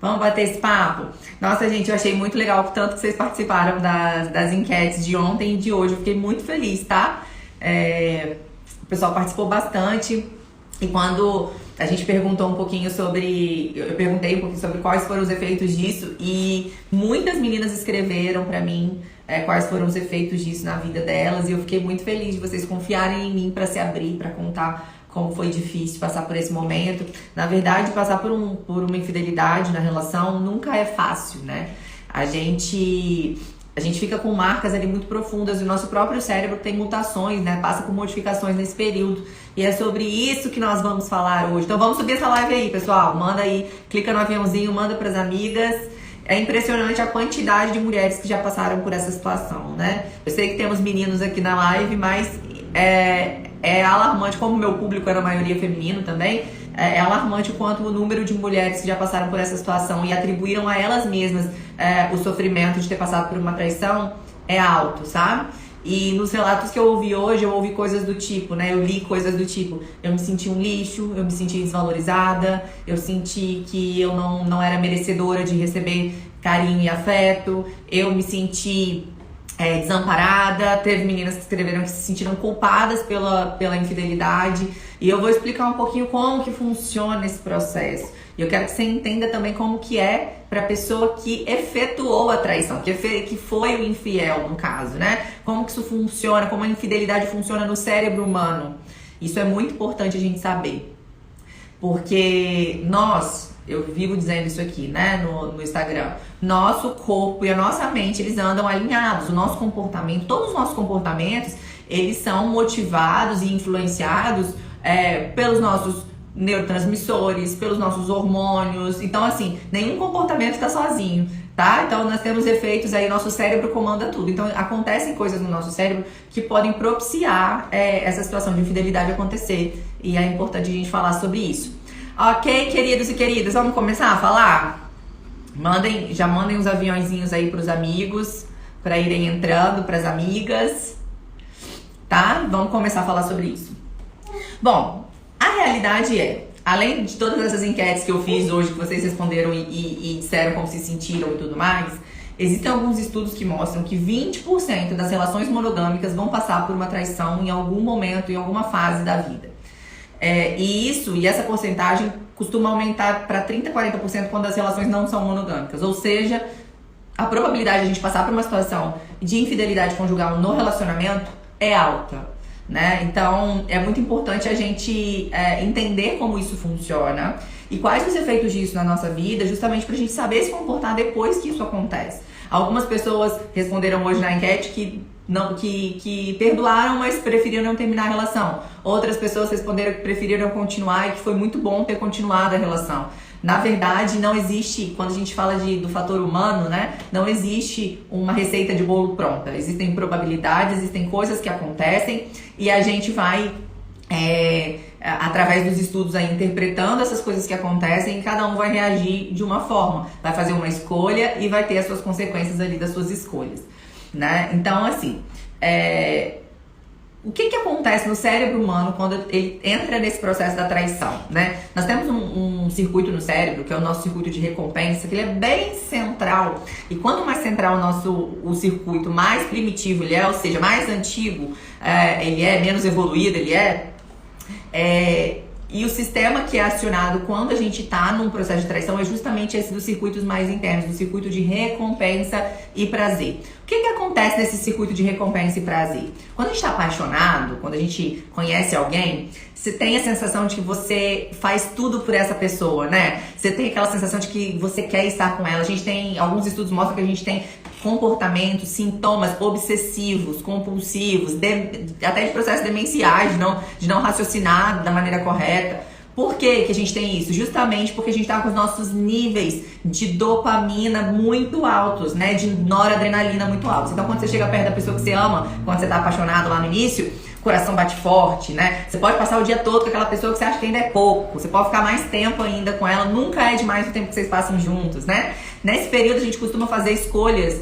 Vamos bater esse papo? Nossa, gente, eu achei muito legal o tanto que vocês participaram das enquetes de ontem e de hoje. Eu fiquei muito feliz, tá? O pessoal participou bastante. E quando a gente perguntou um pouquinho sobre... Eu perguntei um pouquinho sobre quais foram os efeitos disso. E muitas meninas escreveram pra mim quais foram os efeitos disso na vida delas. E eu fiquei muito feliz de vocês confiarem em mim pra se abrir, pra contar como foi difícil passar por esse momento. Na verdade, passar por uma infidelidade na relação nunca é fácil, né? A gente fica com marcas ali muito profundas e o nosso próprio cérebro tem mutações, né? Passa por modificações nesse período. E é sobre isso que nós vamos falar hoje. Então vamos subir essa live aí, pessoal. Manda aí, clica no aviãozinho, manda pras amigas. É impressionante a quantidade de mulheres que já passaram por essa situação, né? Eu sei que temos meninos aqui na live, mas é alarmante, como o meu público é na maioria feminino também, é alarmante o quanto o número de mulheres que já passaram por essa situação e atribuíram a elas mesmas o sofrimento de ter passado por uma traição é alto, sabe? E nos relatos que eu ouvi hoje, eu ouvi coisas do tipo, né? Eu li coisas do tipo, eu me senti um lixo, eu me senti desvalorizada, eu senti que eu não era merecedora de receber carinho e afeto, eu me senti desamparada. Teve meninas que escreveram que se sentiram culpadas pela infidelidade. E eu vou explicar um pouquinho como que funciona esse processo. E eu quero que você entenda também como que é pra pessoa que efetuou a traição, que foi o infiel, no caso, né? Como que isso funciona, como a infidelidade funciona no cérebro humano. Isso é muito importante a gente saber. Porque eu vivo dizendo isso aqui, né, no Instagram. Nosso corpo e a nossa mente, eles andam alinhados. O nosso comportamento, todos os nossos comportamentos, eles são motivados e influenciados pelos nossos neurotransmissores, pelos nossos hormônios. Então, assim, nenhum comportamento está sozinho, tá? Então, nós temos efeitos aí, nosso cérebro comanda tudo. Então, acontecem coisas no nosso cérebro que podem propiciar essa situação de infidelidade acontecer. E é importante a gente falar sobre isso. Ok, queridos e queridas, vamos começar a falar? Já mandem os aviãozinhos aí pros amigos, para irem entrando, pras amigas, tá? Vamos começar a falar sobre isso. Bom, a realidade além de todas essas enquetes que eu fiz hoje, que vocês responderam e disseram como se sentiram e tudo mais, existem alguns estudos que mostram que 20% das relações monogâmicas vão passar por uma traição em algum momento, em alguma fase da vida. E essa porcentagem costuma aumentar para 30%, 40% quando as relações não são monogâmicas. Ou seja, a probabilidade de a gente passar por uma situação de infidelidade conjugal no relacionamento é alta, né? Então, é muito importante a gente entender como isso funciona e quais os efeitos disso na nossa vida, justamente para a gente saber se comportar depois que isso acontece. Algumas pessoas responderam hoje na enquete que perdoaram, mas preferiram não terminar a relação. Outras pessoas responderam que preferiram continuar e que foi muito bom ter continuado a relação. Na verdade, não existe, quando a gente fala do fator humano, né? Não existe uma receita de bolo pronta. Existem probabilidades, existem coisas que acontecem e a gente vai, através dos estudos, aí, interpretando essas coisas que acontecem e cada um vai reagir de uma forma. Vai fazer uma escolha e vai ter as suas consequências ali das suas escolhas, né? Então, assim, o que acontece no cérebro humano quando ele entra nesse processo da traição, né? Nós temos um circuito no cérebro, que é o nosso circuito de recompensa, que ele é bem central. E quanto mais central o circuito, mais primitivo ele é, ou seja, mais antigo ele é, menos evoluído ele e o sistema que é acionado quando a gente está num processo de traição é justamente esse dos circuitos mais internos, do circuito de recompensa e prazer. O que acontece nesse circuito de recompensa e prazer? Quando a gente está apaixonado, quando a gente conhece alguém, você tem a sensação de que você faz tudo por essa pessoa, né? Você tem aquela sensação de que você quer estar com ela. A gente tem, alguns estudos mostram que a gente tem comportamentos, sintomas obsessivos, compulsivos, até de processos demenciais, de não raciocinar da maneira correta. Por que a gente tem isso? Justamente porque a gente tá com os nossos níveis de dopamina muito altos, né? De noradrenalina muito altos. Então, quando você chega perto da pessoa que você ama, quando você tá apaixonado lá no início, o coração bate forte, né? Você pode passar o dia todo com aquela pessoa que você acha que ainda é pouco. Você pode ficar mais tempo ainda com ela. Nunca é demais o tempo que vocês passam juntos, né? Nesse período a gente costuma fazer escolhas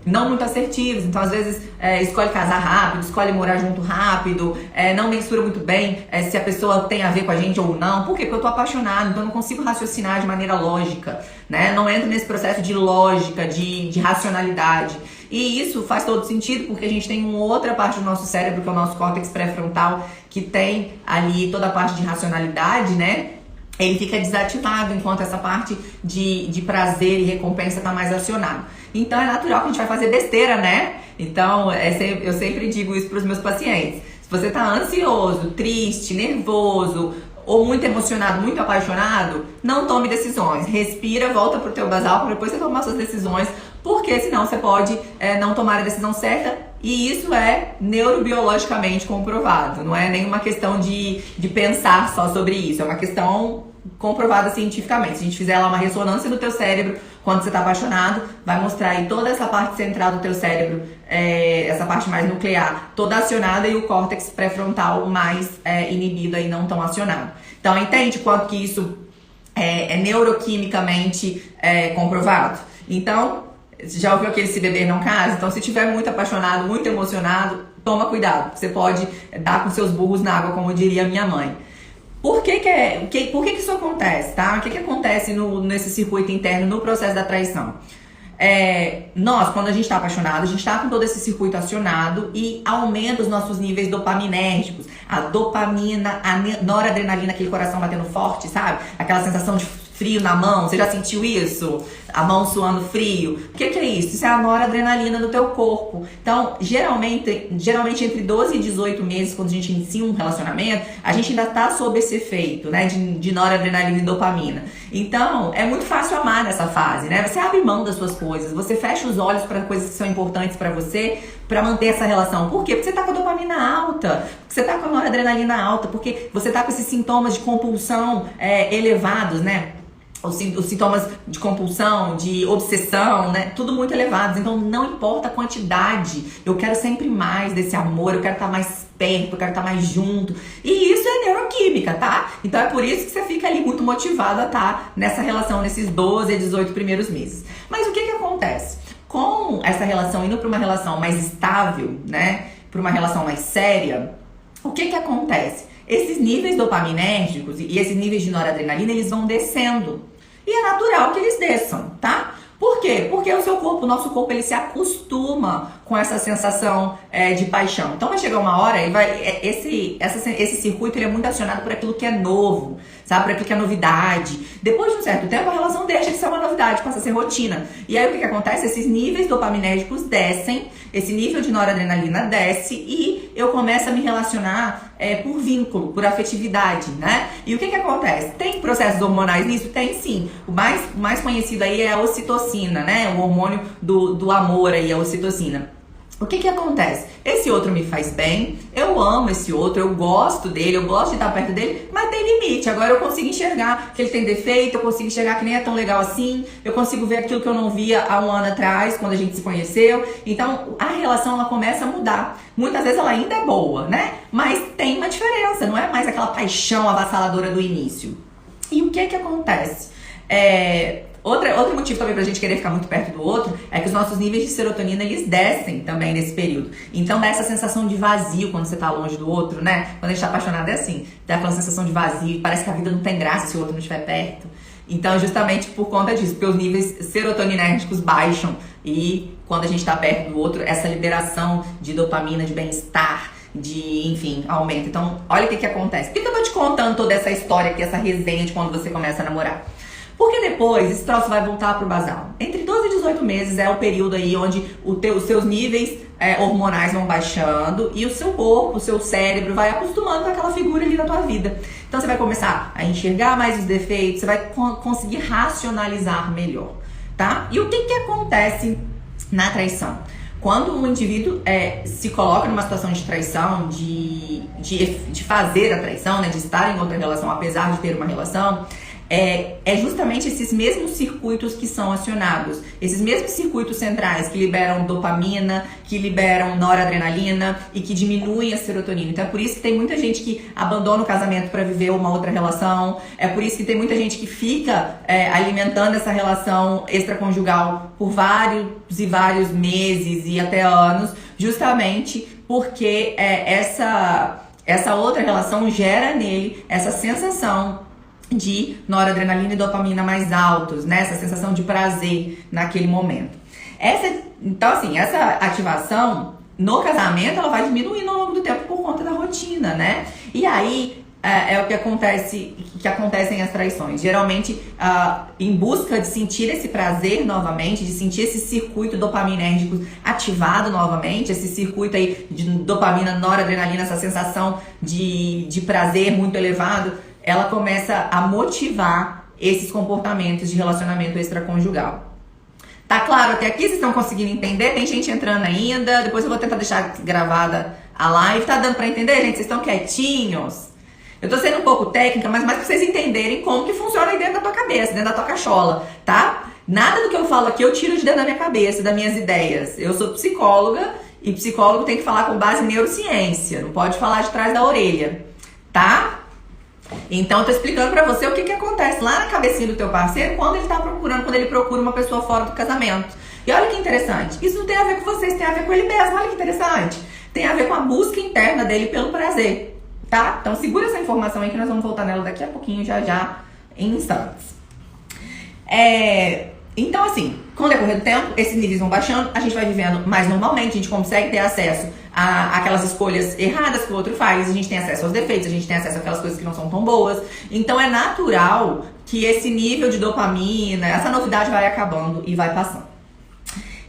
não muito assertivas, então às vezes escolhe casar rápido, escolhe morar junto rápido, não mensura muito bem se a pessoa tem a ver com a gente ou não. Por quê? Porque eu tô apaixonado, então eu não consigo raciocinar de maneira lógica, né? Não entro nesse processo de lógica, de racionalidade. E isso faz todo sentido porque a gente tem uma outra parte do nosso cérebro, que é o nosso córtex pré-frontal, que tem ali toda a parte de racionalidade, né? Ele fica desativado enquanto essa parte de prazer e recompensa tá mais acionada. Então é natural que a gente vai fazer besteira, né? Então eu sempre digo isso para os meus pacientes. Se você tá ansioso, triste, nervoso ou muito emocionado, muito apaixonado, não tome decisões. Respira, volta pro teu basal para depois você tomar suas decisões, porque senão você pode não tomar a decisão certa. E isso é neurobiologicamente comprovado. Não é nenhuma questão de pensar só sobre isso. É uma questão comprovada cientificamente. Se a gente fizer lá uma ressonância no teu cérebro quando você está apaixonado, vai mostrar aí toda essa parte central do teu cérebro, essa parte mais nuclear, toda acionada, e o córtex pré-frontal mais inibido aí, não tão acionado. Então entende quanto que isso é neuroquimicamente comprovado? Então, já ouviu aquele se beber não casa? Então se estiver muito apaixonado, muito emocionado, toma cuidado. Você pode dar com seus burros na água, como diria minha mãe. Por que isso acontece, tá? O que acontece nesse circuito interno, no processo da traição? Nós, quando a gente está apaixonado, a gente está com todo esse circuito acionado e aumenta os nossos níveis dopaminérgicos. A dopamina, a noradrenalina, aquele coração batendo forte, sabe? Aquela sensação de frio na mão, você já sentiu isso? A mão suando frio? O que é isso? Isso é a noradrenalina no teu corpo. Então, geralmente entre 12 e 18 meses, quando a gente inicia um relacionamento, a gente ainda tá sob esse efeito, né, de noradrenalina e dopamina. Então, é muito fácil amar nessa fase, né? Você abre mão das suas coisas, você fecha os olhos para coisas que são importantes para você, para manter essa relação. Por quê? Porque você tá com a dopamina alta, porque você tá com a noradrenalina alta, porque você tá com esses sintomas de compulsão elevados, né? Os sintomas de compulsão, de obsessão, né? Tudo muito elevados. Então não importa a quantidade, eu quero sempre mais desse amor, eu quero estar mais perto, eu quero estar mais junto. E isso é neuroquímica, tá? Então é por isso que você fica ali muito motivado a estar nessa relação, nesses 12 a 18 primeiros meses. Mas o que acontece? Com essa relação indo para uma relação mais estável, né? Para uma relação mais séria, o que acontece? Esses níveis dopaminérgicos e esses níveis de noradrenalina, eles vão descendo. E é natural que eles desçam, tá? Por quê? Porque o nosso corpo, ele se acostuma com essa sensação de paixão. Então vai chegar uma hora e esse circuito, ele é muito acionado por aquilo que é novo, sabe? Por aquilo que é novidade. Depois de um certo tempo, a relação deixa de ser uma novidade, passa a ser rotina. E aí o que acontece? Esses níveis dopaminérgicos descem, esse nível de noradrenalina desce e eu começo a me relacionar por vínculo, por afetividade, né? E o que acontece? Tem processos hormonais nisso? Tem sim. O mais conhecido aí é a ocitocina, né? O hormônio do amor aí, a ocitocina. O que acontece? Esse outro me faz bem, eu amo esse outro, eu gosto dele, eu gosto de estar perto dele, mas tem limite. Agora eu consigo enxergar que ele tem defeito, eu consigo enxergar que nem é tão legal assim, eu consigo ver aquilo que eu não via há um ano atrás, quando a gente se conheceu. Então a relação, ela começa a mudar. Muitas vezes ela ainda é boa, né? Mas tem uma diferença, não é mais aquela paixão avassaladora do início. E o que acontece? Outro motivo também pra gente querer ficar muito perto do outro é que os nossos níveis de serotonina, eles descem também nesse período. Então dá essa sensação de vazio quando você tá longe do outro, né? Quando a gente tá apaixonado é assim, dá aquela sensação de vazio, parece que a vida não tem graça se o outro não estiver perto. Então justamente por conta disso, porque os níveis serotoninérgicos baixam e quando a gente tá perto do outro, essa liberação de dopamina, de bem-estar, enfim, aumenta. Então olha o que acontece. Por que eu tô te contando toda essa história aqui, essa resenha de quando você começa a namorar? Porque depois esse troço vai voltar pro basal. Entre 12 e 18 meses é o período aí onde os seus níveis hormonais vão baixando e o seu corpo, o seu cérebro vai acostumando com aquela figura ali na tua vida. Então você vai começar a enxergar mais os defeitos, você vai conseguir racionalizar melhor, tá? E o que acontece na traição? Quando um indivíduo se coloca numa situação de traição, de fazer a traição, né, de estar em outra relação, apesar de ter uma relação, é justamente esses mesmos circuitos que são acionados, esses mesmos circuitos centrais que liberam dopamina, que liberam noradrenalina e que diminuem a serotonina. Então é por isso que tem muita gente que abandona o casamento para viver uma outra relação, é por isso que tem muita gente que fica alimentando essa relação extraconjugal por vários e vários meses e até anos, justamente porque essa outra relação gera nele essa sensação de noradrenalina e dopamina mais altos, né? Essa sensação de prazer naquele momento. Então, assim, essa ativação no casamento, ela vai diminuindo ao longo do tempo por conta da rotina, né? E aí, é o que acontecem as traições. Geralmente, em busca de sentir esse prazer novamente, de sentir esse circuito dopaminérgico ativado novamente, esse circuito aí de dopamina, noradrenalina, essa sensação de prazer muito elevado, ela começa a motivar esses comportamentos de relacionamento extraconjugal. Tá claro até aqui? Vocês estão conseguindo entender? Tem gente entrando ainda. Depois eu vou tentar deixar gravada a live. Tá dando pra entender, gente? Vocês estão quietinhos? Eu tô sendo um pouco técnica, mas mais pra vocês entenderem como que funciona aí dentro da tua cabeça, dentro da tua cachola, tá? Nada do que eu falo aqui eu tiro de dentro da minha cabeça, das minhas ideias. Eu sou psicóloga e psicólogo tem que falar com base em neurociência. Não pode falar de trás da orelha, tá? Então eu tô explicando pra você o que acontece lá na cabecinha do teu parceiro quando ele procura uma pessoa fora do casamento. E olha que interessante, isso não tem a ver com vocês, tem a ver com ele mesmo, olha que interessante. Tem a ver com a busca interna dele pelo prazer, tá? Então segura essa informação aí que nós vamos voltar nela daqui a pouquinho, já, em instantes. Então assim, com o decorrer do tempo, esses níveis vão baixando, a gente vai vivendo mais normalmente, a gente consegue ter acesso àquelas escolhas erradas que o outro faz, a gente tem acesso aos defeitos, a gente tem acesso àquelas coisas que não são tão boas. Então é natural que esse nível de dopamina, essa novidade vai acabando e vai passando.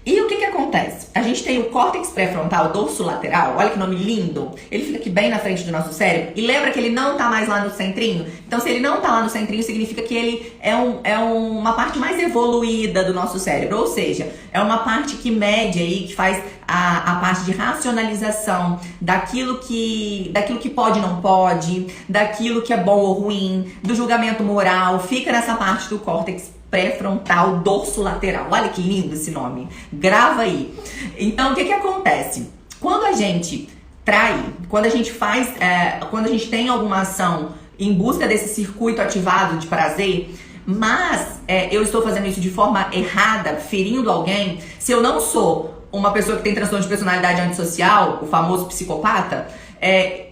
E o que acontece? A gente tem o córtex pré-frontal, dorso lateral, olha que nome lindo. Ele fica aqui bem na frente do nosso cérebro. E lembra que ele não tá mais lá no centrinho? Então, se ele não tá lá no centrinho, significa que ele é uma parte mais evoluída do nosso cérebro. Ou seja, é uma parte que mede aí, que faz a parte de racionalização daquilo que pode e não pode, daquilo que é bom ou ruim, do julgamento moral. Fica nessa parte do córtex pré-frontal, dorso lateral. Olha que lindo esse nome. Grava aí. Então, o que acontece? Quando a gente trai, quando a gente tem alguma ação em busca desse circuito ativado de prazer, mas eu estou fazendo isso de forma errada, ferindo alguém, se eu não sou uma pessoa que tem transtorno de personalidade antissocial, o famoso psicopata,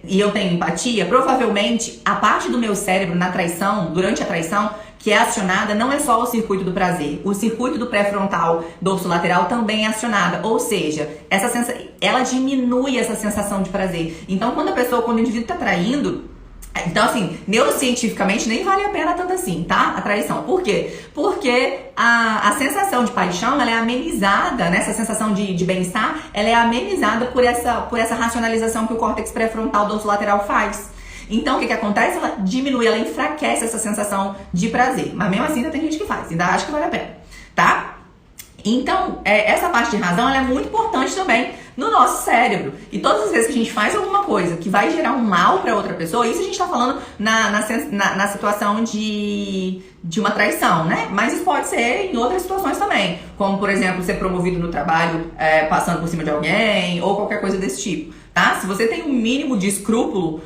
e eu tenho empatia, provavelmente a parte do meu cérebro na traição, durante a traição, que é acionada, não é só o circuito do prazer. O circuito do pré-frontal dorsolateral também é acionada. Ou seja, ela diminui essa sensação de prazer. Então, quando o indivíduo está traindo, então assim, neurocientificamente nem vale a pena tanto assim, tá? A traição. Por quê? Porque a sensação de paixão, ela é amenizada, né? Essa sensação de bem-estar, ela é amenizada por essa racionalização que o córtex pré-frontal dorsolateral faz. Então, o que acontece? Ela diminui, ela enfraquece essa sensação de prazer. Mas mesmo assim, ainda tem gente que faz, ainda acha que vale a pena, tá? Então, essa parte de razão, ela é muito importante também no nosso cérebro. E todas as vezes que a gente faz alguma coisa que vai gerar um mal para outra pessoa, isso a gente tá falando na situação de uma traição, né? Mas isso pode ser em outras situações também. Como, por exemplo, ser promovido no trabalho passando por cima de alguém, ou qualquer coisa desse tipo, tá? Se você tem um mínimo de escrúpulo,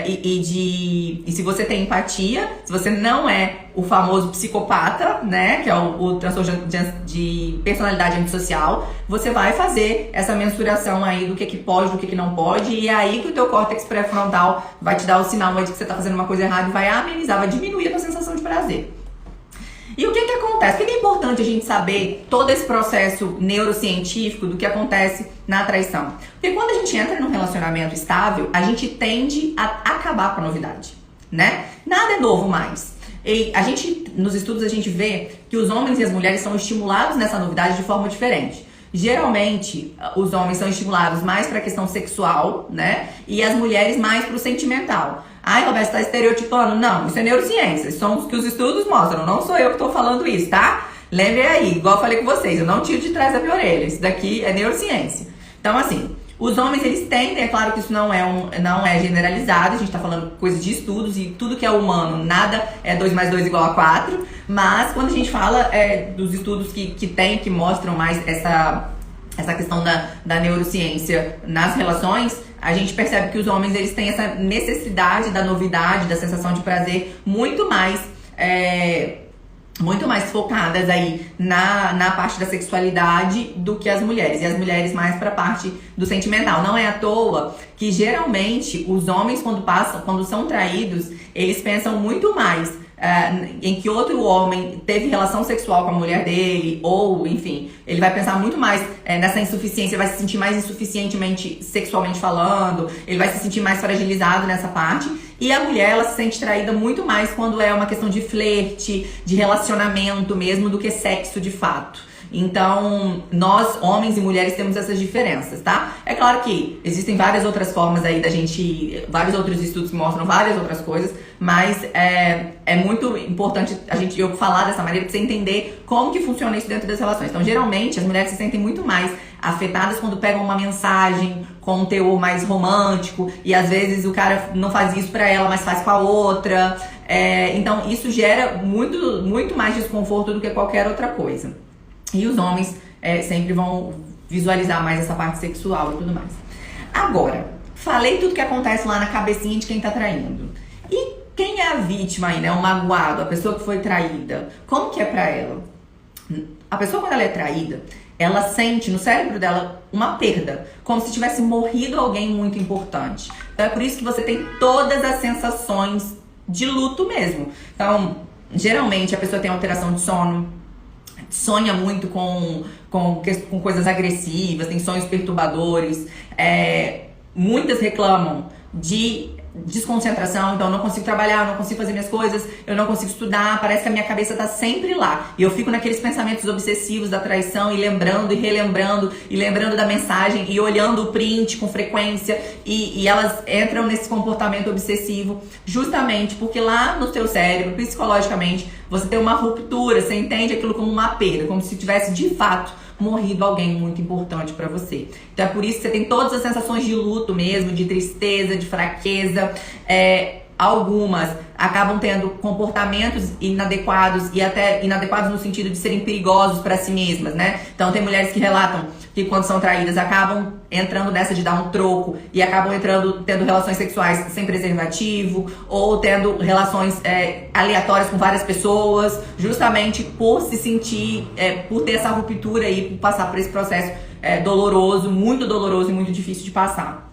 e se você tem empatia, se você não é o famoso psicopata, né, que é o transtorno de personalidade antissocial, você vai fazer essa mensuração aí do que pode, do que não pode, e é aí que o teu córtex pré-frontal vai te dar o sinal de que você tá fazendo uma coisa errada e vai amenizar, vai diminuir a tua sensação de prazer. E o que acontece? Por que é importante a gente saber todo esse processo neurocientífico do que acontece na traição? Porque quando a gente entra num relacionamento estável, a gente tende a acabar com a novidade, né? Nada é novo mais. E nos estudos a gente vê que os homens e as mulheres são estimulados nessa novidade de forma diferente. Geralmente, os homens são estimulados mais para a questão sexual, né? E as mulheres mais para o sentimental. Ai, Roberto, você tá estereotipando? Não, isso é neurociência. Isso são os que os estudos mostram. Não sou eu que tô falando isso, tá? Lembre aí, igual eu falei com vocês, eu não tiro de trás da minha orelha. Isso daqui é neurociência. Então, assim, Os homens, eles tendem, é claro que isso não é generalizado, a gente tá falando coisa de estudos, e tudo que é humano, nada é 2 mais 2 igual a 4, mas quando a gente fala dos estudos que mostram mais essa questão da neurociência nas relações, a gente percebe que os homens, eles têm essa necessidade da novidade, da sensação de prazer muito mais focadas aí na parte da sexualidade do que as mulheres. E as mulheres mais pra parte do sentimental. Não é à toa que geralmente os homens, quando são traídos, eles pensam muito mais em que outro homem teve relação sexual com a mulher dele, ou enfim, ele vai pensar muito mais nessa insuficiência, vai se sentir mais insuficientemente sexualmente falando, ele vai se sentir mais fragilizado nessa parte. E a mulher, ela se sente traída muito mais quando é uma questão de flerte, de relacionamento mesmo, do que sexo de fato. Então, nós, homens e mulheres, temos essas diferenças, tá? É claro que existem várias outras formas aí vários outros estudos que mostram várias outras coisas, mas é muito importante eu falar dessa maneira pra você entender como que funciona isso dentro das relações. Então, geralmente, as mulheres se sentem muito mais afetadas quando pegam uma mensagem com um teor mais romântico, e às vezes o cara não faz isso pra ela, mas faz com a outra. Então, isso gera muito, muito mais desconforto do que qualquer outra coisa. E os homens sempre vão visualizar mais essa parte sexual e tudo mais. Agora, falei tudo que acontece lá na cabecinha de quem tá traindo. E quem é a vítima aí, né? O magoado, a pessoa que foi traída. Como que é pra ela? A pessoa, quando ela é traída, ela sente no cérebro dela uma perda, como se tivesse morrido alguém muito importante. Então é por isso que você tem todas as sensações de luto mesmo. Então, geralmente a pessoa tem alteração de sono, sonha muito com coisas agressivas, tem sonhos perturbadores. Muitas reclamam de desconcentração, então eu não consigo trabalhar, eu não consigo fazer minhas coisas, eu não consigo estudar, parece que a minha cabeça tá sempre lá. E eu fico naqueles pensamentos obsessivos da traição, e lembrando e relembrando, e lembrando da mensagem, e olhando o print com frequência, e elas entram nesse comportamento obsessivo, justamente porque lá no seu cérebro, psicologicamente, você tem uma ruptura, você entende aquilo como uma perda, como se tivesse de fato morrido alguém muito importante pra você. Então é por isso que você tem todas as sensações de luto mesmo, de tristeza, de fraqueza. Algumas acabam tendo comportamentos inadequados, e até inadequados no sentido de serem perigosos pra si mesmas, né? Então tem mulheres que relatam que quando são traídas acabam entrando nessa de dar um troco e acabam tendo relações sexuais sem preservativo, ou tendo relações aleatórias com várias pessoas, justamente por se sentir, por ter essa ruptura aí, por passar por esse processo doloroso e muito difícil de passar.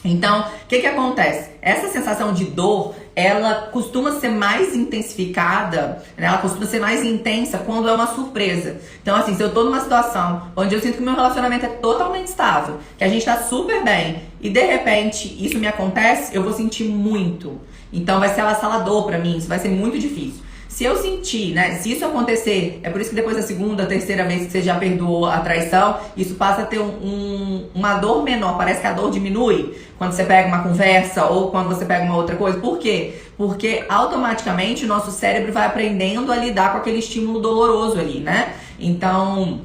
Então, o que acontece? Essa sensação de dor, ela costuma ser mais intensificada, né? Ela costuma ser mais intensa quando é uma surpresa. Então, assim, se eu tô numa situação onde eu sinto que meu relacionamento é totalmente estável, que a gente tá super bem, e de repente isso me acontece, eu vou sentir muito. Então vai ser avassalador pra mim, isso vai ser muito difícil. Se eu sentir, né, se isso acontecer, é por isso que depois da segunda, terceira vez que você já perdoou a traição, isso passa a ter uma dor menor, parece que a dor diminui quando você pega uma conversa ou quando você pega uma outra coisa. Por quê? Porque automaticamente o nosso cérebro vai aprendendo a lidar com aquele estímulo doloroso ali, né? Então,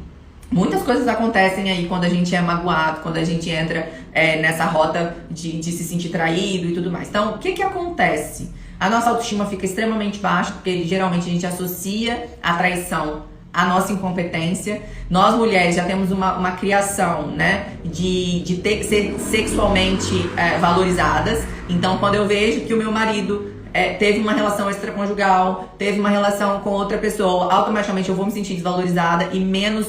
muitas coisas acontecem aí quando a gente é magoado, quando a gente entra nessa rota de se sentir traído e tudo mais. Então, o que acontece? A nossa autoestima fica extremamente baixa, porque geralmente a gente associa a traição à nossa incompetência. Nós mulheres já temos uma criação, né, de ser sexualmente valorizadas. Então, quando eu vejo que o meu marido teve uma relação extraconjugal, teve uma relação com outra pessoa, automaticamente eu vou me sentir desvalorizada e menos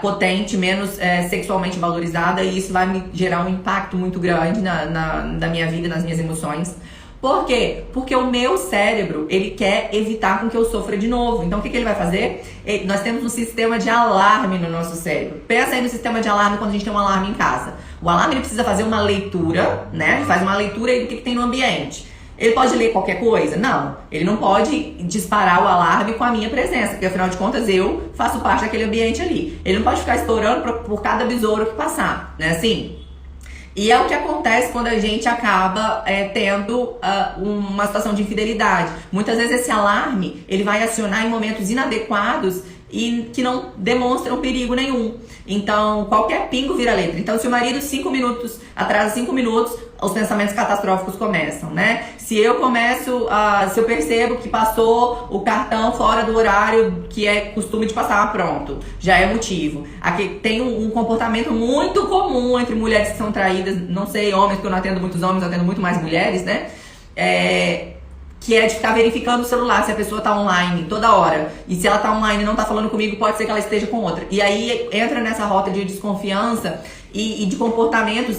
potente, menos sexualmente valorizada, e isso vai me gerar um impacto muito grande na minha vida, nas minhas emoções. Por quê? Porque o meu cérebro, ele quer evitar com que eu sofra de novo. Então, o que ele vai fazer? Nós temos um sistema de alarme no nosso cérebro. Pensa aí no sistema de alarme quando a gente tem um alarme em casa. O alarme, ele precisa fazer uma leitura, né? Ele faz uma leitura aí do que tem no ambiente. Ele pode ler qualquer coisa? Não. Ele não pode disparar o alarme com a minha presença, porque afinal de contas eu faço parte daquele ambiente ali. Ele não pode ficar estourando por cada besouro que passar, né? Assim. E é o que acontece quando a gente acaba tendo uma situação de infidelidade. Muitas vezes esse alarme, ele vai acionar em momentos inadequados e que não demonstram perigo nenhum. Então, qualquer pingo vira letra. Então, se o marido atrasa 5 minutos, os pensamentos catastróficos começam, né? Se eu percebo que passou o cartão fora do horário que é costume de passar, pronto, já é motivo. Aqui tem um comportamento muito comum entre mulheres que são traídas, não sei, homens, porque eu não atendo muitos homens, eu atendo muito mais mulheres, né? Que é de ficar verificando o celular se a pessoa tá online toda hora. E se ela tá online e não tá falando comigo, pode ser que ela esteja com outra. E aí entra nessa rota de desconfiança e de comportamentos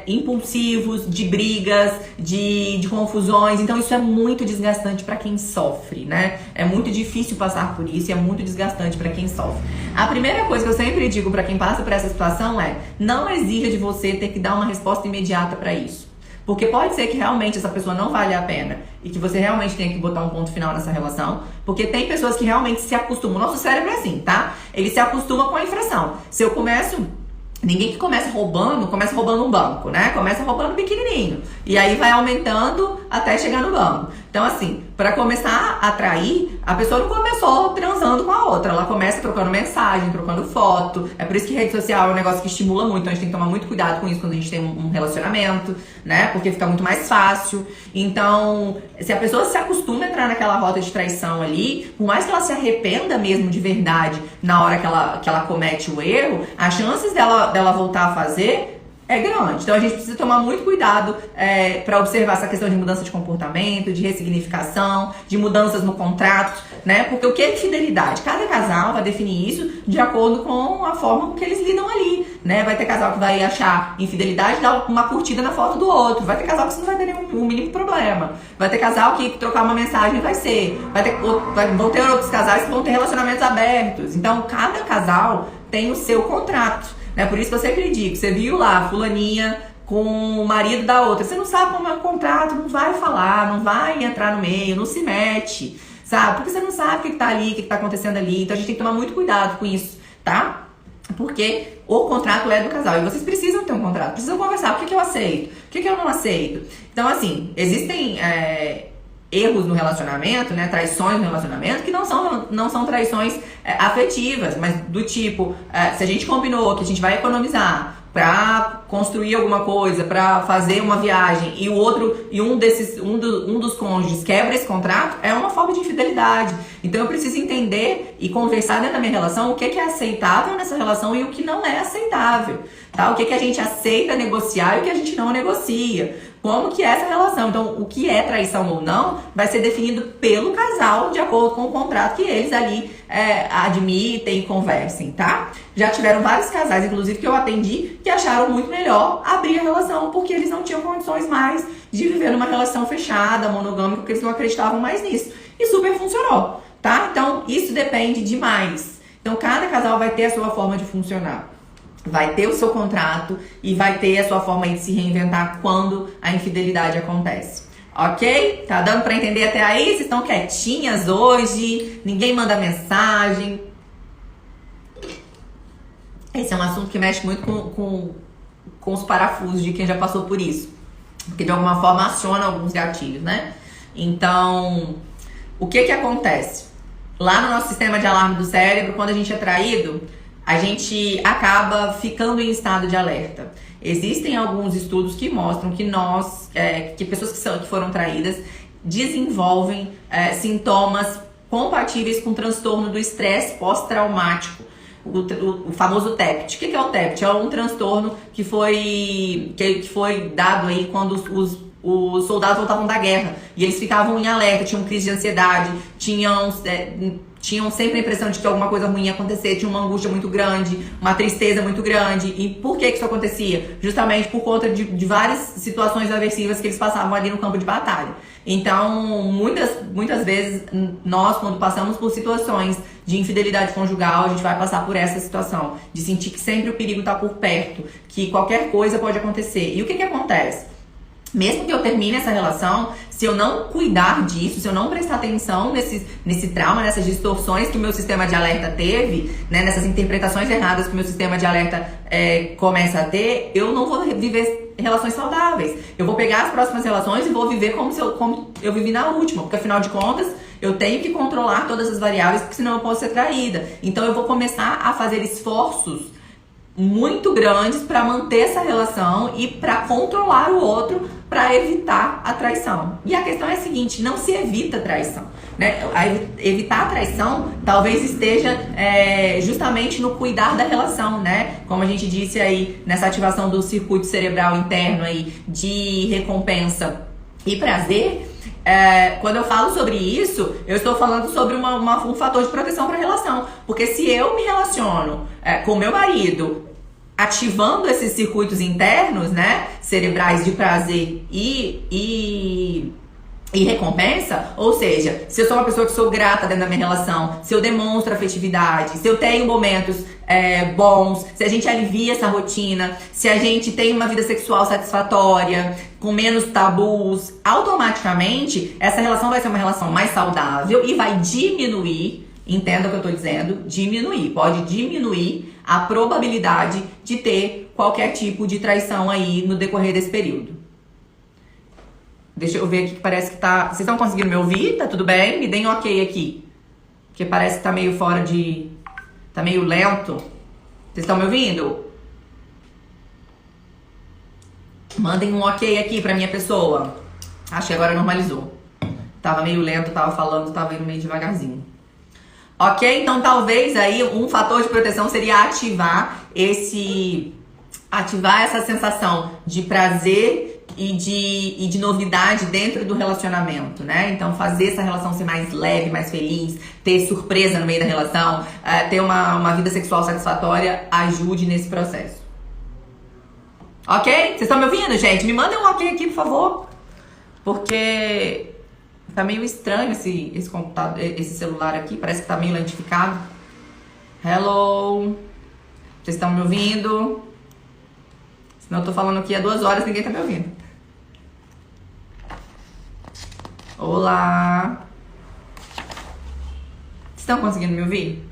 impulsivos, de brigas, de confusões. Então isso é muito desgastante para quem sofre, né? É muito difícil passar por isso e é muito desgastante para quem sofre. A primeira coisa que eu sempre digo para quem passa por essa situação é: não exija de você ter que dar uma resposta imediata para isso. Porque pode ser que realmente essa pessoa não vale a pena e que você realmente tenha que botar um ponto final nessa relação. Porque tem pessoas que realmente se acostumam. O nosso cérebro é assim, tá? Ele se acostuma com a infração. Se eu começo... Ninguém que começa roubando um banco, né? Começa roubando pequenininho. E aí vai aumentando até chegar no banco. Então, assim, para começar a trair, a pessoa não começou transando com a outra. Ela começa trocando mensagem, trocando foto. É por isso que rede social é um negócio que estimula muito. Então, a gente tem que tomar muito cuidado com isso quando a gente tem um relacionamento, né? Porque fica muito mais fácil. Então, se a pessoa se acostuma a entrar naquela rota de traição ali, por mais que ela se arrependa mesmo de verdade na hora que ela comete o erro, as chances dela voltar a fazer é grande. Então a gente precisa tomar muito cuidado para observar essa questão de mudança de comportamento, de ressignificação, de mudanças no contrato, né? Porque o que é infidelidade? Cada casal vai definir isso de acordo com a forma que eles lidam ali, né? Vai ter casal que vai achar infidelidade dar uma curtida na foto do outro. Vai ter casal que isso não vai ter nenhum mínimo problema. Vai ter casal que trocar uma mensagem vai ser. Vão ter outros casais que vão ter relacionamentos abertos. Então cada casal tem o seu contrato. É por isso que eu sempre digo, você viu lá, fulaninha com o marido da outra, você não sabe como é o contrato, não vai falar, não vai entrar no meio, não se mete, sabe? Porque você não sabe o que tá ali, o que tá acontecendo ali, então a gente tem que tomar muito cuidado com isso, tá? Porque o contrato é do casal e vocês precisam ter um contrato, precisam conversar, o que eu aceito, o que eu não aceito. Então assim, existem... erros no relacionamento, né, traições no relacionamento que não são traições afetivas, mas do tipo, se a gente combinou que a gente vai economizar para construir alguma coisa, para fazer uma viagem e um dos cônjuges quebra esse contrato, é uma forma de infidelidade. Então eu preciso entender e conversar dentro da minha relação o que é aceitável nessa relação e o que não é aceitável, tá? O que a gente aceita negociar e o que a gente não negocia. Como que é essa relação? Então, o que é traição ou não vai ser definido pelo casal de acordo com o contrato que eles ali admitem e conversem, tá? Já tiveram vários casais, inclusive, que eu atendi, que acharam muito melhor abrir a relação porque eles não tinham condições mais de viver numa relação fechada, monogâmica, porque eles não acreditavam mais nisso. E super funcionou, tá? Então, isso depende demais. Então, cada casal vai ter a sua forma de funcionar. Vai ter o seu contrato e vai ter a sua forma de se reinventar quando a infidelidade acontece. Ok? Tá dando pra entender até aí? Vocês estão quietinhas hoje? Ninguém manda mensagem? Esse é um assunto que mexe muito com os parafusos de quem já passou por isso. Porque de alguma forma aciona alguns gatilhos, né? Então, o que acontece? Lá no nosso sistema de alarme do cérebro, quando a gente é traído, a gente acaba ficando em estado de alerta. Existem alguns estudos que mostram que que pessoas que foram traídas desenvolvem sintomas compatíveis com o transtorno do estresse pós-traumático, o famoso TEPT. O que é o TEPT? É um transtorno que foi dado aí quando os soldados voltavam da guerra e eles ficavam em alerta, tinham crise de ansiedade, tinham sempre a impressão de que alguma coisa ruim ia acontecer, tinha uma angústia muito grande, uma tristeza muito grande. E por que isso acontecia? Justamente por conta de várias situações aversivas que eles passavam ali no campo de batalha. Então, muitas vezes, nós, quando passamos por situações de infidelidade conjugal, a gente vai passar por essa situação, de sentir que sempre o perigo está por perto, que qualquer coisa pode acontecer. E o que acontece? Mesmo que eu termine essa relação, se eu não cuidar disso, se eu não prestar atenção nesse trauma, nessas distorções que o meu sistema de alerta teve, né, nessas interpretações erradas que o meu sistema de alerta começa a ter, eu não vou viver relações saudáveis. Eu vou pegar as próximas relações e vou viver como eu vivi na última, porque afinal de contas eu tenho que controlar todas as variáveis, porque senão eu posso ser traída. Então eu vou começar a fazer esforços muito grandes para manter essa relação e para controlar o outro, para evitar a traição. E a questão é a seguinte: não se evita a traição, né? Evitar a traição talvez esteja justamente no cuidar da relação, né? Como a gente disse aí nessa ativação do circuito cerebral interno aí de recompensa e prazer. Quando eu falo sobre isso, eu estou falando sobre um fator de proteção para a relação. Porque se eu me relaciono com meu marido ativando esses circuitos internos, né, cerebrais de prazer e recompensa, ou seja, se eu sou uma pessoa que sou grata dentro da minha relação, se eu demonstro afetividade, se eu tenho momentos bons, se a gente alivia essa rotina, se a gente tem uma vida sexual satisfatória, com menos tabus, automaticamente essa relação vai ser uma relação mais saudável e vai diminuir, entenda o que eu tô dizendo, pode diminuir a probabilidade de ter qualquer tipo de traição aí no decorrer desse período. Deixa eu ver aqui que parece que tá... Vocês estão conseguindo me ouvir? Tá tudo bem? Me deem um ok aqui. Porque parece que tá meio fora de... Tá meio lento. Vocês estão me ouvindo? Mandem um ok aqui pra minha pessoa. Acho que agora normalizou. Tava meio lento, tava falando, tava indo meio devagarzinho. Ok? Então talvez aí um fator de proteção seria ativar essa sensação de prazer e de novidade dentro do relacionamento, né? Então fazer essa relação ser mais leve, mais feliz, ter surpresa no meio da relação, ter uma vida sexual satisfatória, ajude nesse processo. Ok? Vocês estão me ouvindo, gente? Me mandem um ok aqui, por favor. Porque tá meio estranho esse computador, esse celular aqui. Parece que tá meio lentificado. Hello? Vocês estão me ouvindo? Senão eu tô falando aqui há 2 horas e ninguém tá me ouvindo. Olá! Vocês estão conseguindo me ouvir?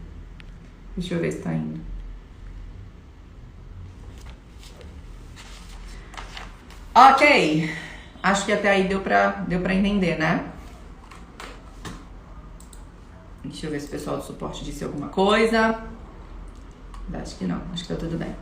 Deixa eu ver se tá indo. Ok! Acho que até aí deu pra entender, né? Deixa eu ver se o pessoal do suporte disse alguma coisa. Acho que não, acho que tá tudo bem.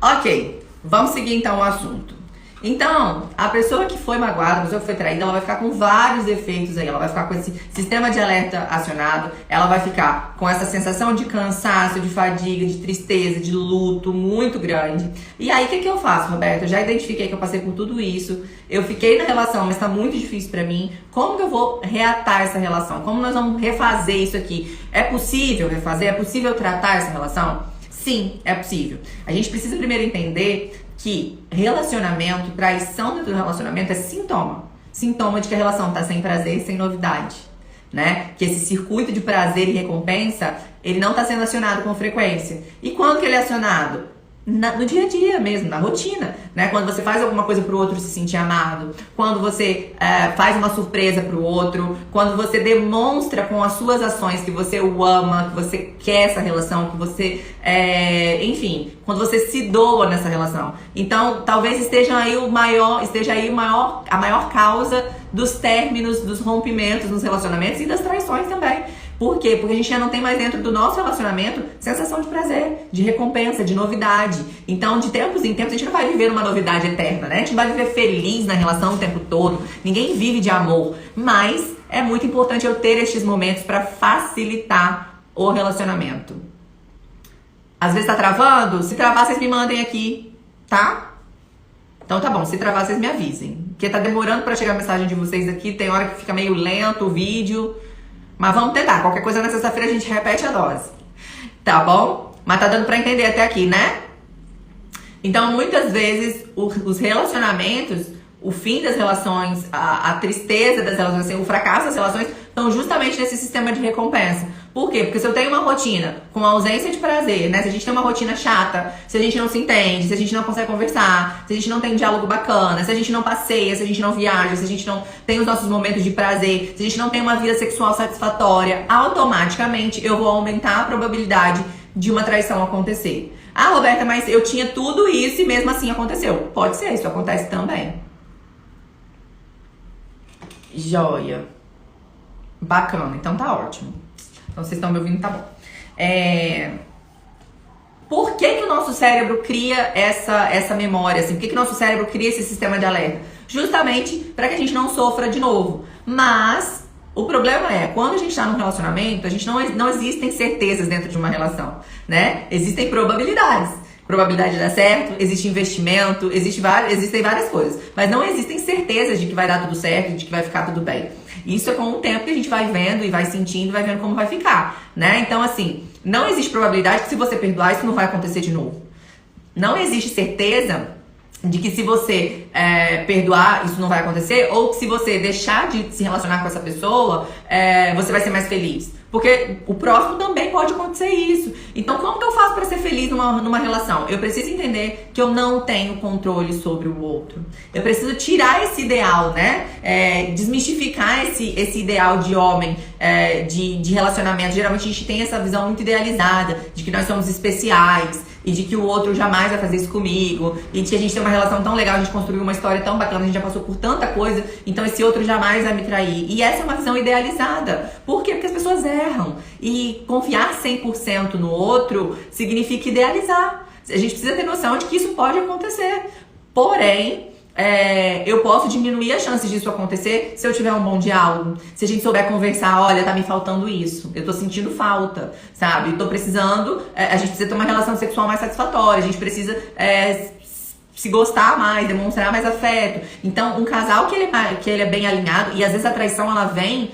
Ok, vamos seguir então o assunto. Então, a pessoa que foi magoada, a pessoa que foi traída, ela vai ficar com vários efeitos aí. Ela vai ficar com esse sistema de alerta acionado, ela vai ficar com essa sensação de cansaço, de fadiga, de tristeza, de luto muito grande. E aí, o que eu faço, Roberta? Eu já identifiquei que eu passei por tudo isso, eu fiquei na relação, mas tá muito difícil pra mim. Como que eu vou reatar essa relação? Como nós vamos refazer isso aqui? É possível refazer? É possível tratar essa relação? Sim, é possível. A gente precisa primeiro entender que relacionamento, traição dentro do relacionamento é sintoma. Sintoma de que a relação está sem prazer, sem novidade, né? Que esse circuito de prazer e recompensa, ele não está sendo acionado com frequência. E quando que ele é acionado? No dia a dia mesmo, na rotina, né? Quando você faz alguma coisa pro outro se sentir amado, quando você faz uma surpresa pro outro, quando você demonstra com as suas ações que você o ama, que você quer essa relação, que você, enfim, quando você se doa nessa relação. Então, talvez esteja aí a maior causa dos términos, dos rompimentos nos relacionamentos e das traições também. Por quê? Porque a gente já não tem mais dentro do nosso relacionamento sensação de prazer, de recompensa, de novidade. Então, de tempos em tempos, a gente não vai viver uma novidade eterna, né? A gente não vai viver feliz na relação o tempo todo. Ninguém vive de amor. Mas é muito importante eu ter estes momentos para facilitar o relacionamento. Às vezes tá travando? Se travar, vocês me mandem aqui, tá? Então tá bom, se travar, vocês me avisem. Porque tá demorando para chegar a mensagem de vocês aqui. Tem hora que fica meio lento o vídeo. Mas vamos tentar. Qualquer coisa na sexta-feira a gente repete a dose. Tá bom? Mas tá dando pra entender até aqui, né? Então, muitas vezes, os relacionamentos, o fim das relações, a tristeza das relações, assim, o fracasso das relações, estão justamente nesse sistema de recompensa. Por quê? Porque se eu tenho uma rotina com ausência de prazer, né? Se a gente tem uma rotina chata, se a gente não se entende, se a gente não consegue conversar, se a gente não tem um diálogo bacana, se a gente não passeia, se a gente não viaja, se a gente não tem os nossos momentos de prazer, se a gente não tem uma vida sexual satisfatória, automaticamente eu vou aumentar a probabilidade de uma traição acontecer. Ah, Roberta, mas eu tinha tudo isso e mesmo assim aconteceu. Pode ser, isso acontece também. Joia. Bacana, então tá ótimo. Então vocês estão me ouvindo, tá bom. Por que o nosso cérebro cria essa memória, assim? Por que o nosso cérebro cria esse sistema de alerta? Justamente para que a gente não sofra de novo. Mas o problema é, quando a gente está num relacionamento, a gente não existem certezas dentro de uma relação, né? Existem probabilidades. Probabilidade de dar certo, existe investimento, existem várias coisas. Mas não existem certezas de que vai dar tudo certo, de que vai ficar tudo bem. Isso é com o tempo que a gente vai vendo e vai sentindo, vai vendo como vai ficar, né? Então, assim, não existe probabilidade que se você perdoar, isso não vai acontecer de novo. Não existe certeza de que se você perdoar, isso não vai acontecer, ou que se você deixar de se relacionar com essa pessoa, você vai ser mais feliz. Porque o próximo também pode acontecer isso. Então, como que eu faço para ser feliz numa relação? Eu preciso entender que eu não tenho controle sobre o outro. Eu preciso tirar esse ideal, né? Desmistificar esse ideal de homem, de relacionamento. Geralmente a gente tem essa visão muito idealizada de que nós somos especiais e de que o outro jamais vai fazer isso comigo, e de que a gente tem uma relação tão legal, a gente construiu uma história tão bacana, a gente já passou por tanta coisa, então esse outro jamais vai me trair. E essa é uma visão idealizada. Por quê? Porque as pessoas erram. E confiar 100% no outro significa idealizar. A gente precisa ter noção de que isso pode acontecer. Porém, eu posso diminuir as chances disso acontecer se eu tiver um bom diálogo, se a gente souber conversar. Olha, tá me faltando isso, eu tô sentindo falta, sabe? Tô precisando, a gente precisa ter uma relação sexual mais satisfatória, a gente precisa se gostar mais, demonstrar mais afeto. Então, um casal que ele é bem alinhado, e às vezes a traição ela vem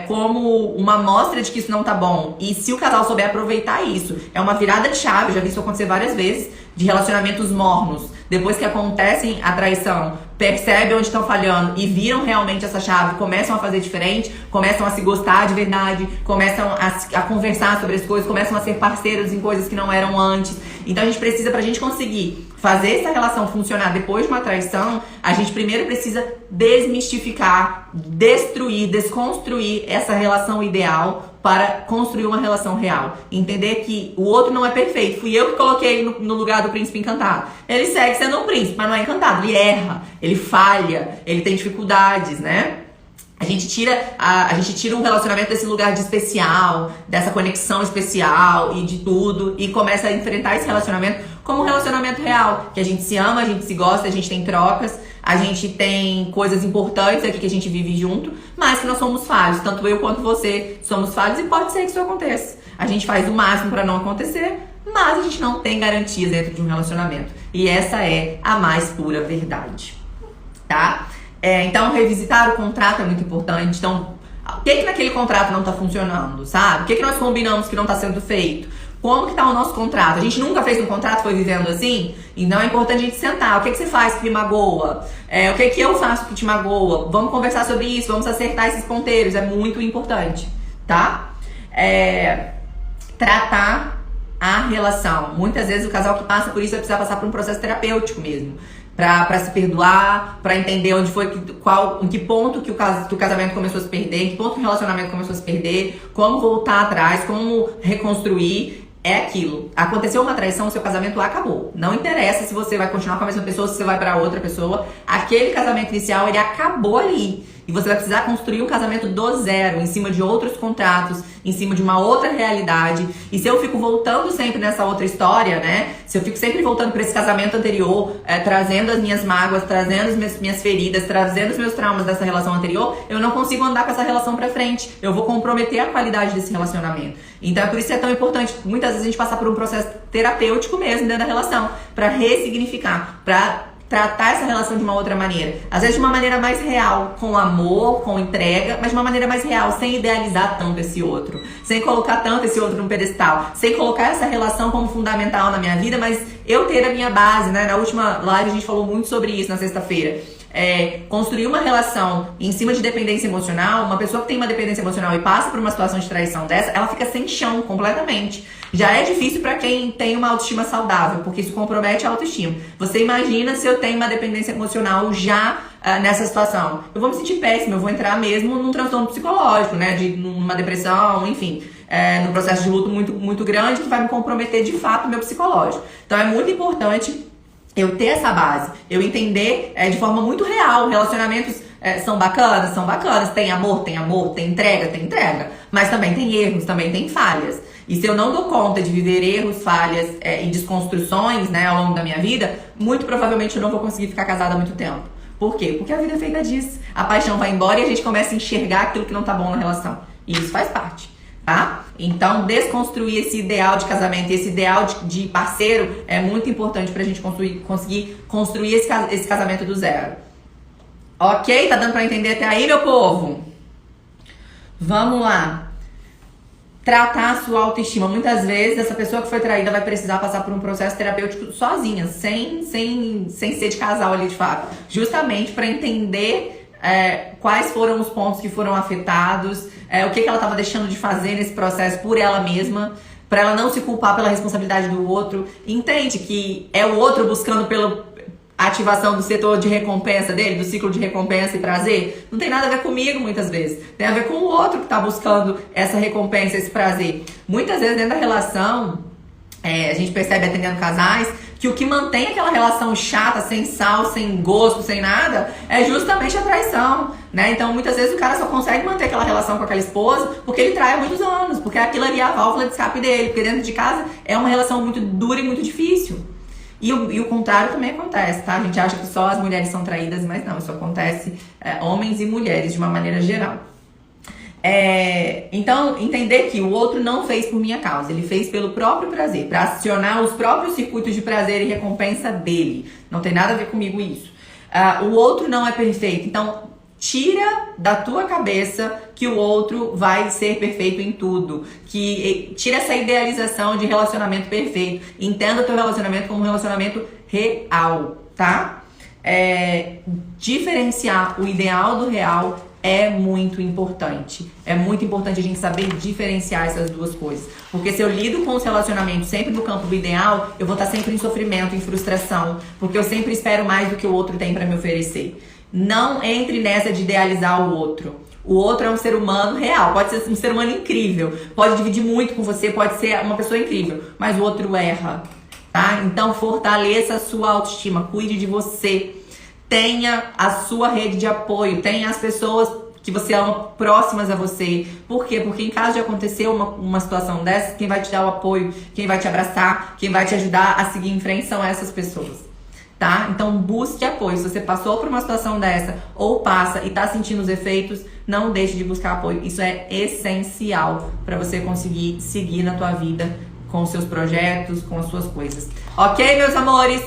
como uma amostra de que isso não tá bom. E se o casal souber aproveitar isso, é uma virada de chave. Eu já vi isso acontecer várias vezes, de relacionamentos mornos. Depois que acontecem a traição, percebem onde estão falhando e viram realmente essa chave, começam a fazer diferente, começam a se gostar de verdade, começam a conversar sobre as coisas, começam a ser parceiros em coisas que não eram antes. Então a gente precisa, pra gente conseguir fazer essa relação funcionar depois de uma traição, a gente primeiro precisa desmistificar, destruir, desconstruir essa relação ideal para construir uma relação real. Entender que o outro não é perfeito. Fui eu que coloquei no lugar do príncipe encantado. Ele segue sendo um príncipe, mas não é encantado. Ele erra, ele falha, ele tem dificuldades, né? A gente tira um relacionamento desse lugar de especial, dessa conexão especial e de tudo, e começa a enfrentar esse relacionamento como um relacionamento real, que a gente se ama, a gente se gosta, a gente tem trocas, a gente tem coisas importantes aqui que a gente vive junto, mas que nós somos falhos, tanto eu quanto você somos falhos, e pode ser que isso aconteça. A gente faz o máximo para não acontecer, mas a gente não tem garantias dentro de um relacionamento. E essa é a mais pura verdade, tá? Então, revisitar o contrato é muito importante. Então, o que naquele contrato não está funcionando, sabe? O que nós combinamos que não está sendo feito? Como que tá o nosso contrato? A gente nunca fez um contrato, foi vivendo assim? Então é importante a gente sentar. O que você faz que me magoa? O que eu faço que te magoa? Vamos conversar sobre isso, vamos acertar esses ponteiros. É muito importante, tá? Tratar a relação. Muitas vezes o casal que passa por isso vai precisar passar por um processo terapêutico mesmo. Pra se perdoar, pra entender onde foi, em que ponto que o casamento começou a se perder, em que ponto que o relacionamento começou a se perder, como voltar atrás, como reconstruir. É aquilo. Aconteceu uma traição, seu casamento acabou. Não interessa se você vai continuar com a mesma pessoa, se você vai pra outra pessoa. Aquele casamento inicial, ele acabou ali. E você vai precisar construir um casamento do zero, em cima de outros contratos, em cima de uma outra realidade. E se eu fico voltando sempre nessa outra história, né? Se eu fico sempre voltando para esse casamento anterior, trazendo as minhas mágoas, trazendo as minhas feridas, trazendo os meus traumas dessa relação anterior, eu não consigo andar com essa relação pra frente. Eu vou comprometer a qualidade desse relacionamento. Então é por isso que é tão importante, muitas vezes a gente passar por um processo terapêutico mesmo dentro da relação, pra ressignificar, pra tratar essa relação de uma outra maneira. Às vezes de uma maneira mais real, com amor, com entrega, mas de uma maneira mais real, sem idealizar tanto esse outro, sem colocar tanto esse outro no pedestal, sem colocar essa relação como fundamental na minha vida, mas eu ter a minha base, né? Na última live a gente falou muito sobre isso na sexta-feira. Construir uma relação em cima de dependência emocional, uma pessoa que tem uma dependência emocional e passa por uma situação de traição dessa, ela fica sem chão completamente. Já é difícil pra quem tem uma autoestima saudável, porque isso compromete a autoestima. Você imagina se eu tenho uma dependência emocional já nessa situação? Eu vou me sentir péssima, eu vou entrar mesmo num transtorno psicológico, né? Numa depressão, enfim, num processo de luto muito, muito grande que vai me comprometer de fato o meu psicológico. Então é muito importante eu ter essa base, eu entender de forma muito real. Relacionamentos são bacanas, tem amor, tem entrega, mas também tem erros, também tem falhas. E se eu não dou conta de viver erros, falhas e desconstruções, né, ao longo da minha vida, muito provavelmente eu não vou conseguir ficar casada há muito tempo. Por quê? Porque a vida é feita disso. A paixão vai embora e a gente começa a enxergar aquilo que não tá bom na relação. E isso faz parte, tá? Então, desconstruir esse ideal de casamento, esse ideal de parceiro é muito importante pra gente conseguir construir esse casamento do zero. Ok? Tá dando pra entender até aí, meu povo? Vamos lá. Tratar a sua autoestima. Muitas vezes, essa pessoa que foi traída vai precisar passar por um processo terapêutico sozinha, sem ser de casal ali, de fato. Justamente pra entender quais foram os pontos que foram afetados, o que ela estava deixando de fazer nesse processo por ela mesma, para ela não se culpar pela responsabilidade do outro. Entende que é o outro buscando pela ativação do setor de recompensa dele, do ciclo de recompensa e prazer. Não tem nada a ver comigo, muitas vezes. Tem a ver com o outro que está buscando essa recompensa, esse prazer. Muitas vezes dentro da relação, a gente percebe atendendo casais, que o que mantém aquela relação chata, sem sal, sem gosto, sem nada, é justamente a traição, né? Então, muitas vezes o cara só consegue manter aquela relação com aquela esposa porque ele trai há muitos anos, porque aquilo ali é a válvula de escape dele, porque dentro de casa é uma relação muito dura e muito difícil. E o contrário também acontece, tá? A gente acha que só as mulheres são traídas, mas não, isso acontece homens e mulheres de uma maneira geral. Então, entender que o outro não fez por minha causa, ele fez pelo próprio prazer, para acionar os próprios circuitos de prazer e recompensa dele. Não tem nada a ver comigo isso. O outro não é perfeito, então tira da tua cabeça que o outro vai ser perfeito em tudo. Tira essa idealização de relacionamento perfeito. Entenda o teu relacionamento como um relacionamento real, tá? Diferenciar o ideal do real é muito importante. É muito importante a gente saber diferenciar essas duas coisas. Porque se eu lido com os relacionamentos sempre no campo do ideal, eu vou estar sempre em sofrimento, em frustração. Porque eu sempre espero mais do que o outro tem para me oferecer. Não entre nessa de idealizar o outro. O outro é um ser humano real. Pode ser um ser humano incrível. Pode dividir muito com você, pode ser uma pessoa incrível. Mas o outro erra, tá? Então fortaleça a sua autoestima. Cuide de você. Tenha a sua rede de apoio, tenha as pessoas que você ama próximas a você. Por quê? Porque em caso de acontecer uma situação dessa, quem vai te dar o apoio, quem vai te abraçar, quem vai te ajudar a seguir em frente são essas pessoas, tá? Então busque apoio. Se você passou por uma situação dessa ou passa e tá sentindo os efeitos, não deixe de buscar apoio. Isso é essencial para você conseguir seguir na tua vida com os seus projetos, com as suas coisas. Ok, meus amores?